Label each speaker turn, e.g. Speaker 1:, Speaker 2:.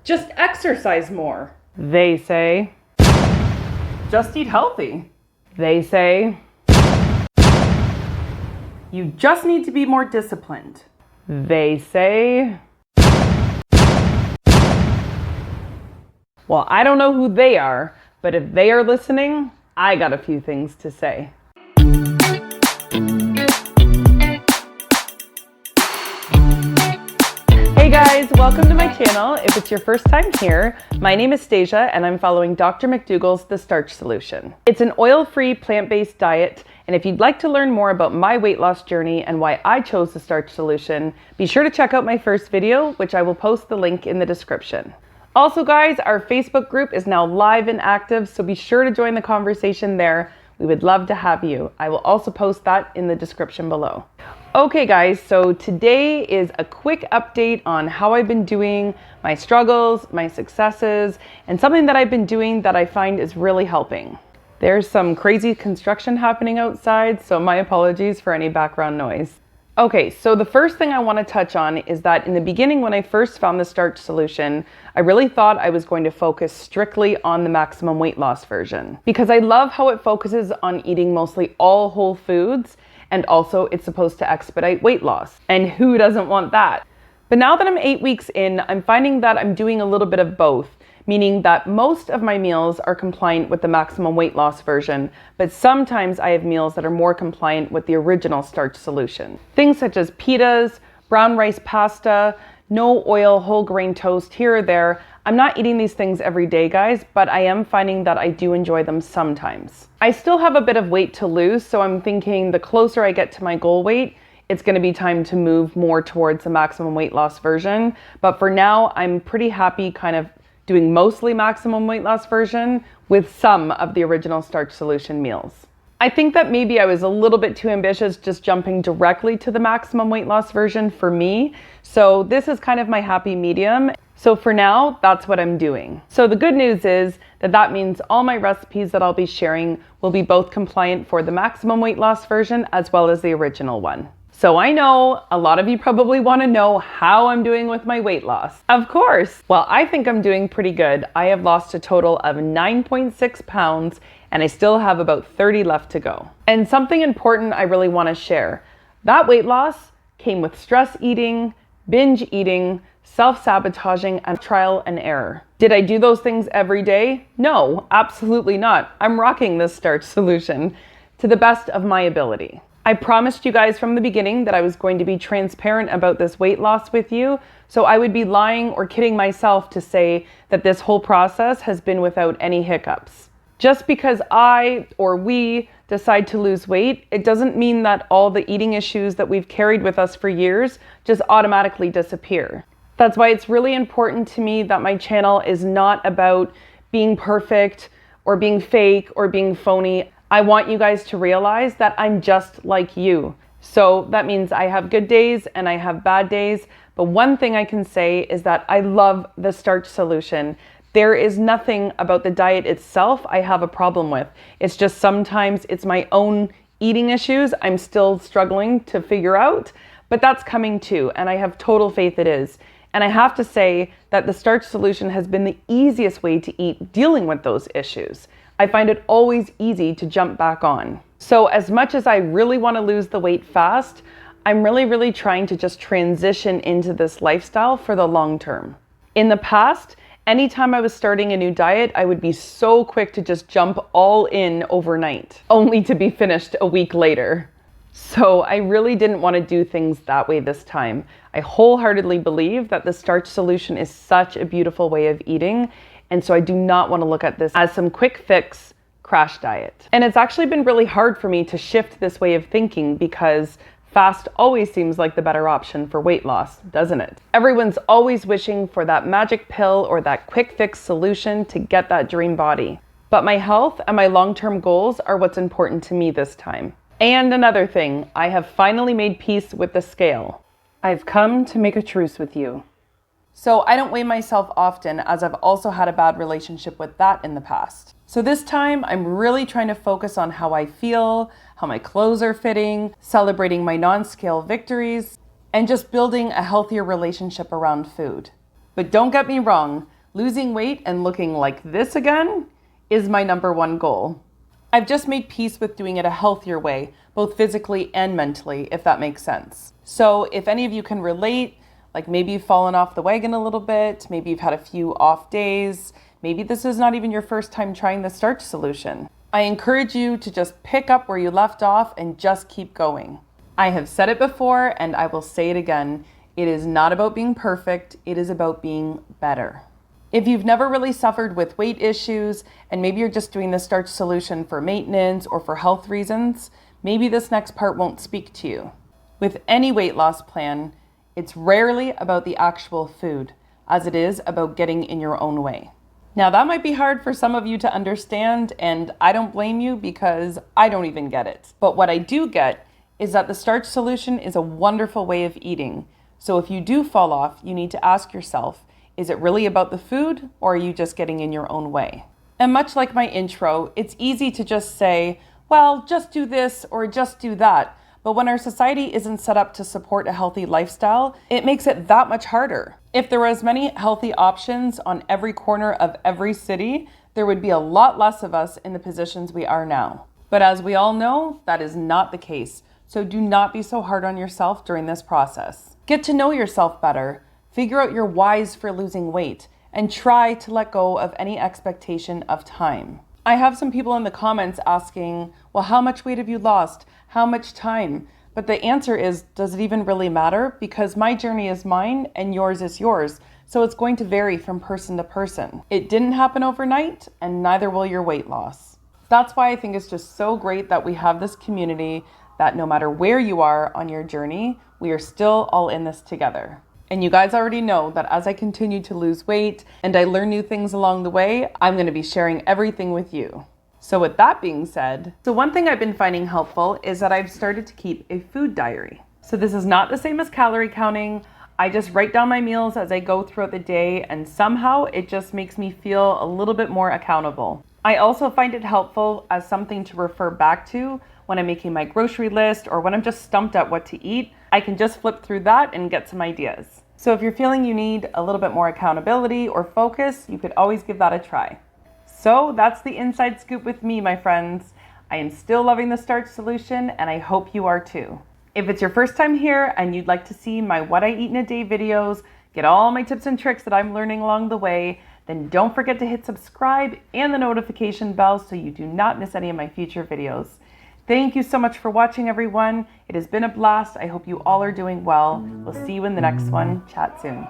Speaker 1: Just exercise more. They say. Just eat healthy. They say. You just need to be more disciplined. They say. Well, I don't know who they are, but if they are listening, I got a few things to say. Hey guys, welcome to my channel. If it's your first time here, my name is Stasia and I'm following Dr. mcdougall's The Starch Solution. It's an oil-free, plant-based diet, and if you'd like to learn more about my weight loss journey and why I chose the Starch Solution, be sure to check out my first video, which I will post the link in the description. Also guys, our Facebook group is now live and active, so be sure to join the conversation there. We would love to have you. I will also post that in the description below. Okay guys, so today is a quick update on how I've been doing, my struggles, my successes, and something that I've been doing that I find is really helping. There's some crazy construction happening outside, so my apologies for any background noise. Okay, so the first thing I want to touch on is that in the beginning when I first found the Starch Solution, I really thought I was going to focus strictly on the maximum weight loss version because I love how it focuses on eating mostly all whole foods, and also it's supposed to expedite weight loss. And who doesn't want that? But now that I'm 8 weeks in, I'm finding that I'm doing a little bit of both, meaning that most of my meals are compliant with the maximum weight loss version, but sometimes I have meals that are more compliant with the original Starch Solution. Things such as pitas, brown rice pasta, no oil whole grain toast here or there. I'm not eating these things every day, guys, but I am finding that I do enjoy them sometimes. I still have a bit of weight to lose, so I'm thinking the closer I get to my goal weight, it's going to be time to move more towards the maximum weight loss version. But for now, I'm pretty happy kind of doing mostly maximum weight loss version with some of the original Starch Solution meals. I think that maybe I was a little bit too ambitious just jumping directly to the maximum weight loss version for me. So this is kind of my happy medium. So for now, that's what I'm doing. So the good news is that means all my recipes that I'll be sharing will be both compliant for the maximum weight loss version as well as the original one. So I know a lot of you probably want to know how I'm doing with my weight loss. Of course. Well, I think I'm doing pretty good. I have lost a total of 9.6 pounds and I still have about 30 left to go. And something important I really want to share. That weight loss came with stress eating, binge eating, self-sabotaging, and trial and error. Did I do those things every day? No, absolutely not. I'm rocking this Starch Solution to the best of my ability. I promised you guys from the beginning that I was going to be transparent about this weight loss with you, so I would be lying or kidding myself to say that this whole process has been without any hiccups. Just because I or we decide to lose weight, it doesn't mean that all the eating issues that we've carried with us for years just automatically disappear. That's why it's really important to me that my channel is not about being perfect or being fake or being phony. I want you guys to realize that I'm just like you. So that means I have good days and I have bad days. But one thing I can say is that I love the Starch Solution. There is nothing about the diet itself I have a problem with. It's just sometimes it's my own eating issues I'm still struggling to figure out, but that's coming too, and I have total faith it is. And I have to say that the Starch Solution has been the easiest way to eat dealing with those issues. I find it always easy to jump back on. So as much as I really want to lose the weight fast, I'm really trying to just transition into this lifestyle for the long term. In the past, anytime I was starting a new diet, I would be so quick to just jump all in overnight, only to be finished a week later. So I really didn't want to do things that way this time. I wholeheartedly believe that the Starch Solution is such a beautiful way of eating, and so I do not want to look at this as some quick fix crash diet. And it's actually been really hard for me to shift this way of thinking because fast always seems like the better option for weight loss, doesn't it? Everyone's always wishing for that magic pill or that quick fix solution to get that dream body. But my health and my long-term goals are what's important to me this time. And another thing, I have finally made peace with the scale. I've come to make a truce with you. So I don't weigh myself often, as I've also had a bad relationship with that in the past. So this time I'm really trying to focus on how I feel, how my clothes are fitting, celebrating my non-scale victories, and just building a healthier relationship around food. But don't get me wrong, Losing weight and looking like this again is my #1 goal. I've just made peace with doing it a healthier way, both physically and mentally, if that makes sense. So if any of you can relate, like maybe you've fallen off the wagon a little bit, maybe you've had a few off days, maybe this is not even your first time trying the Starch solution, I encourage you to just pick up where you left off and just keep going. I have said it before and I will say it again. It is not about being perfect, it is about being better. If you've never really suffered with weight issues and maybe you're just doing the Starch solution for maintenance or for health reasons, maybe this next part won't speak to you. With any weight loss plan, it's rarely about the actual food, as it is about getting in your own way. Now that might be hard for some of you to understand, and I don't blame you because I don't even get it. But what I do get is that the Starch solution is a wonderful way of eating. So if you do fall off, you need to ask yourself, is it really about the food or are you just getting in your own way? And much like my intro, it's easy to just say, well, just do this or just do that. But when our society isn't set up to support a healthy lifestyle, it makes it that much harder. If there were as many healthy options on every corner of every city, there would be a lot less of us in the positions we are now. But as we all know, that is not the case. So do not be so hard on yourself during this process. Get to know yourself better. Figure out your whys for losing weight and try to let go of any expectation of time. I have some people in the comments asking, well, how much weight have you lost? How much time? But the answer is, does it even really matter? Because my journey is mine and yours is yours. So it's going to vary from person to person. It didn't happen overnight and neither will your weight loss. That's why I think it's just so great that we have this community that no matter where you are on your journey, we are still all in this together. And you guys already know that as I continue to lose weight and I learn new things along the way, I'm going to be sharing everything with you. So with that being said, one thing I've been finding helpful is that I've started to keep a food diary. So this is not the same as calorie counting. I just write down my meals as I go throughout the day and somehow it just makes me feel a little bit more accountable. I also find it helpful as something to refer back to when I'm making my grocery list or when I'm just stumped at what to eat. I can just flip through that and get some ideas. So if you're feeling you need a little bit more accountability or focus, you could always give that a try. So that's the inside scoop with me, my friends. I am still loving the Starch solution and I hope you are too. If it's your first time here and you'd like to see my What I Eat in a Day videos, get all my tips and tricks that I'm learning along the way, then don't forget to hit subscribe and the notification bell so you do not miss any of my future videos. Thank you so much for watching, everyone. It has been a blast. I hope you all are doing well. We'll see you in the next one. Chat soon.